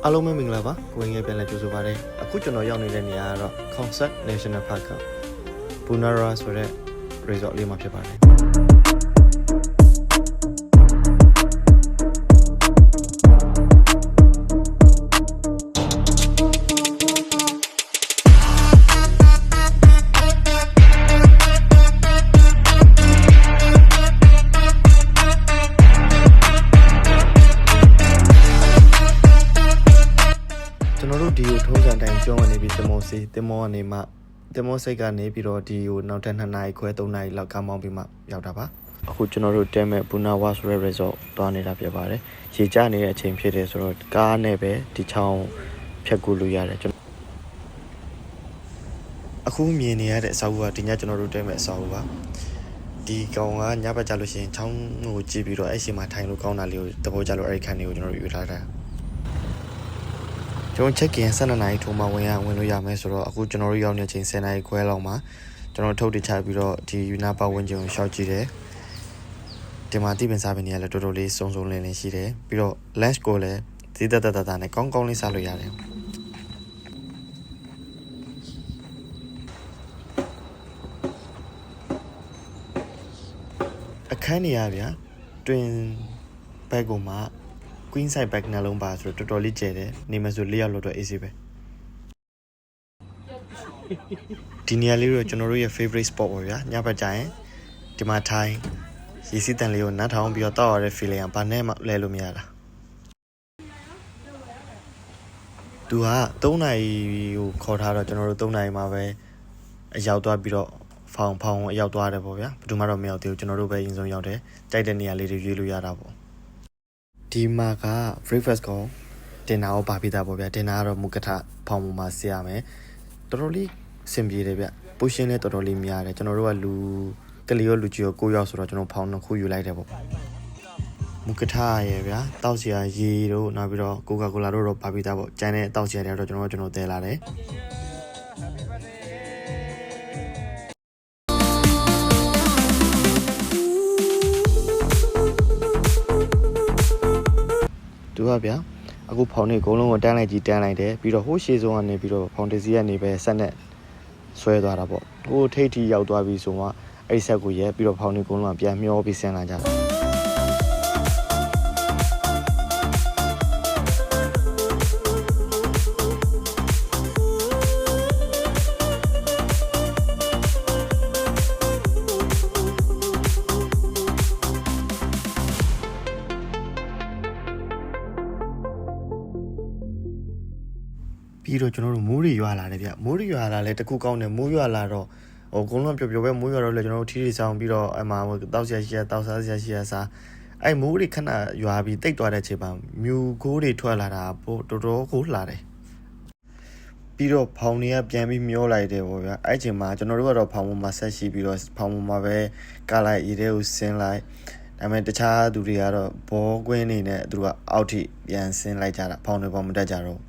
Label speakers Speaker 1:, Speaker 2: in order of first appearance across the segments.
Speaker 1: အားလုံးပဲမင်္ဂလာပါကိုငယ်ပြန်လဲကြိုဆိုပါရစေအခုကျွန်တော်ရောက်နေတဲ့နေရာကတော့ Concert National Park က Punara ဆိုတဲ့ resort လေးမှာဖြစ်ပါတယ်ကျွန်တော်တို့ဒီကိုထုံးစံတိုင်းကျောင်းကနေပြီးတင်မောစီတင်မောကနေမှတင်မောစိတ်ကနေပြီးတော့ဒီကိုနောက်ထပ်2နာရီခွဲ3နာရီလောက်ကားမောင်းပြီးမှရောက်တာပါအခုကျွန်တော်တို့တဲမဲ့ဘူနာဝါဆိုတဲ့ resort သွားနေတာဖြစ်ပါတယ်ရေကျနေတဲ့အချိန်ဖြစ်တယ်ဆိုတော့ကားနဲ့ပဲဒီချောင်းဖြတ်ကူလို့ရတယ်အခုမြင်နေရတဲ့အဆောက်အဦကဒီညကျွန်တော်တို့တဲမဲ့အဆောက်အဦပါဒီကောင်ကညဘက်ကျလို့ရှိရင်ချောင်းကိုကြည့်ပြီးတော့အဲ့ရှိမှာထိုင်လို့ကောင်းတာလေးကိုတဘောကျလို့အဲ့ဒီခန်းလေးကိုကျွန်တော်တို့ယူထားတာကျွန်တော် check in 12နာရီထိုးမှဝင်လို့ရမယ်ဆိုတော့အခုကျွန်တော်တို့ရောက်နေချိန်10နာရီခွဲလောက်မှာကျွန်တော်ထုတ်တချပြီးတော့ဒီ Yuna ပတ်ဝန်းကျင်ကိုရှောက်ကြည့်တယ်ဒီမှာတိပင်စားပင်နေရလဲတော်တော်လေးစုံစုံလင်းလင်းရှိတယ်ပြီးတော့ lunch ကိုလည်းဒီတနဲ့ကောင်းကောင်းလေးစားလို့ရတယ်အခန်းနေရဗျာတွင်ဘက်ကိုမှQueen side bag နှလုံးပါဆိုတော့တော်တော်လေးကျယ်တယ်နေမယ်ဆို4ရောက်လို့တော့ AC ပဲဒီနေရာလေးတော့ကျွန်တော်တို့ရဲ့ favorite spot ပါဗျာညဘက်ကျရင်ဒီမှာထိုင်ရေစီးတန်လေးကိုနားထောင်ပြီးတော့တောက်ရတဲ့ feeling ကဘာနဲ့မှလဲလို့မရတာသူက3နာရီကိုခေါ်ထားတော့ကျွန်တော်တို့3နာရီမှာပဲအရောက်သွားပြီးတော့ဖောင်အရောက်သွားတယ်ပေါ့ဗျာဘယ်သူမှတော့မရောက်သေးဘူးကျွန်တော်တို့ပဲအရင်ဆုံးရောက်တယ်ကြိုက်တဲ့နေရာလေးတွေရွေးလို့ရတာပေါ့ဒီမှာက breakfast ကိုတင်တာကိုပါပြီးသားပေါ့ဗျာတင်တာကတော့မူကထဖောင်ပေါ်မှာဆရမယ်တော်တော်လေးအဆင်ပြေတယ်ဗျပိုရှင်လည်းတော်တော်လေးများတယ်ကျွန်တော်တို့ကလူကလေးရောလူကြီးရော9ယောက်ဆိုတော့ကျွန်တော်ဖောင်2ခုယူလိုက်တယ်ပေါ့မူကထရယ်ဗျာတောက်စရာရေတို့နောက်ပြီးတော့ကိုကာကိုလာတို့တော့ပါပြီးသားပေါ့ကျန်တဲ့တောက်စရာတွေတော့ကျွန်တော်သယ်လာတယ်သူကဗျာအခုဖောင်နေအကုန်လုံးကိုတန်းလိုက်တယ်ပြီးတော့ဟိုးရှေးဆုံးကနေပြီးတော့ဖောင်တစီကနေပဲဆက်နဲ့ဆွဲသွားတာပေါ့ဟိုထိတ်ထိရောက်သွားပြီဆိုမှအဲ့ဆက်ကိုရဲပြီးတော့ဖောင်နေအကုန်လုံးကပြန်မျောပြီးဆင်းလာကြတာပြီးတော့ကျွန်တော်တို့မိုးရီရွာလာတယ်ဗျမိုးရီရွာလာလဲတခုကောင်းတယ်မိုးရွာလာတော့ဟိုအကုန်လုံးပျော်ပျော်ပဲမိုးရွာတော့လဲကျွန်တော်တို့ထီးထီဆောင်ပြီးတော့အမှတောက်ဆရာရှိရတောက်စားဆရာရှိရစားအဲ့မိုးရီခဏရွာပြီးတိတ်သွားတဲ့ချိန်မှာမြူကိုးတွေထွက်လာတာပို့တော်တော်ကိုလာတယ်ပြီးတော့ဖောင်တွေကပြန်ပြီးမျောလိုက်တယ်ပေါ့ဗျအဲ့ချိန်မှာကျွန်တော်တို့ကတော့ဖောင်ပေါ်မှာဆက်ရှိပြီးတော့ဖောင်ပေါ်မှာပဲကလိုက်ရေထဲကိုဆင်းလိုက်ဒါပေမဲ့တခြားသူတွေကတော့ဘောကွင်းနေနဲ့သူတို့ကအောက်ထိပြန်ဆင်းလိုက်ကြတာဖောင်တွေပေါ်မတက်ကြတော့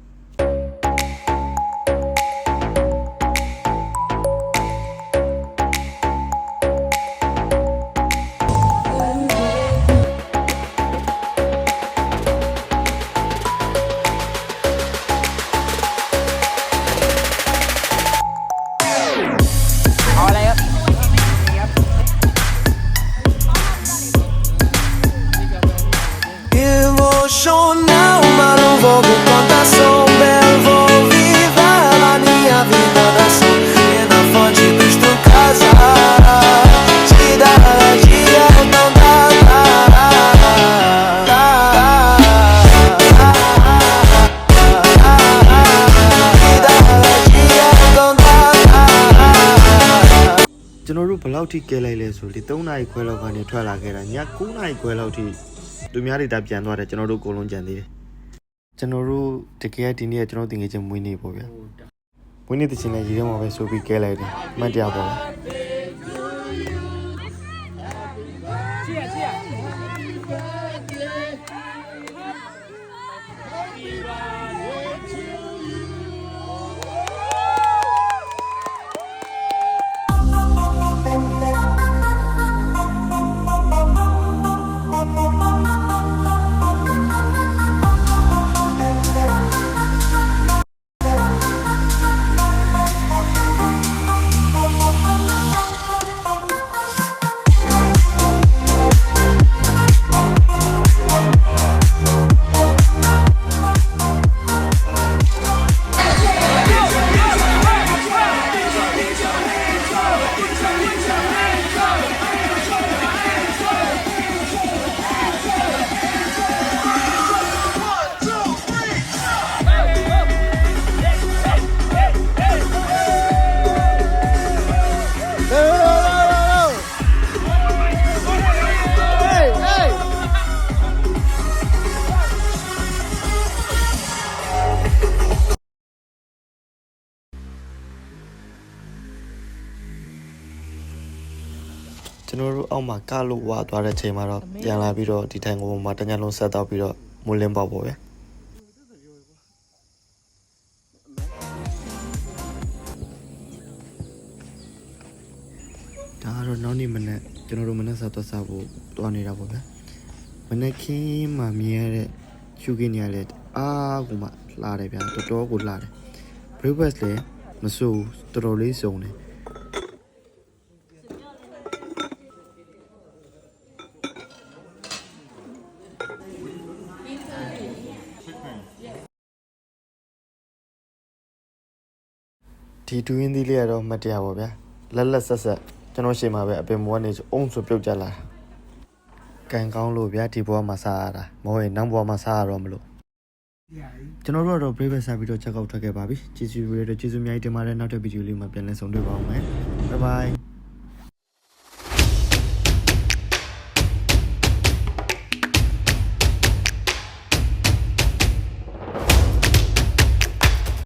Speaker 1: ကျွန်တော်တို့ဘယ်လောက်ထိကဲလိုက်လဲဆိုဒီ3နာရီခွဲလောက်ကနေထွက်လာခဲ့တာည9နာရီခွဲလောက်ထိသူများတွေတာပြန်သွားတယ်ကျွန်တော်တို့အကုန်လုံးကြံသေးတယ်ကျွန်တော်တို့တကယ်ဒီနေ့ကျွန်တော်တင်ငယ်ချင်းမွေးနေ့ပေါ့ဗျာမွေးနေ့တချင်လည်းရေထဲမှာပဲဆိုပြီးကဲလိုက်တယ်မှတ်တရားပေါ့ ကျွန်တော်တို့အောက်မှာကလို့ဝါသွားတဲ့ချိန်မှာတော့ပြန်လာပြီးတော့ဒီထိုင်ကိုမှာတညလုံးဆက်တော့ပြီးတော့မိုးလင်းပေါက်ပေါ့ဗျာဒါကတော့နောက်နေ့မနေ့ကျွန်တော်တို့မနေ့စားတော့စားဖို့တွားနေတာပေါ့ဗျာမနေ့ခင်းမှမြင်ရတဲ့ရှုခင်းနေရတဲ့အားကမှလာတယ်ဗျာတော်တော်ကိုလာတယ် breakfast လည်းမစိုးတော်တော်လေးစုံတယ်ဒီတူရင်းသီးလေးကတော့မတရားပါဗျာလက်လက်ဆက်ဆက်ကျွန်တော်ရှေ့မှာပဲအပင်မိုးကနေအုံဆိုပြုတ်ကြလာကန်ကောင်းလို့ဗျာဒီဘဝမှာစားရတာမဟုတ်ရင်နောက်ဘဝမှာစားရတော့မလို့ကျွန်တော်တို့ကတော့ breakfast စားပြီးတော့ check out ထွက်ခဲ့ပါပြီကျေးဇူးများတင်ပါတယ်နောက်ထပ်ဗီဒီယိုလေးမှာပြန်လည်ဆုံတွေ့ပါအောင်မယ် bye bye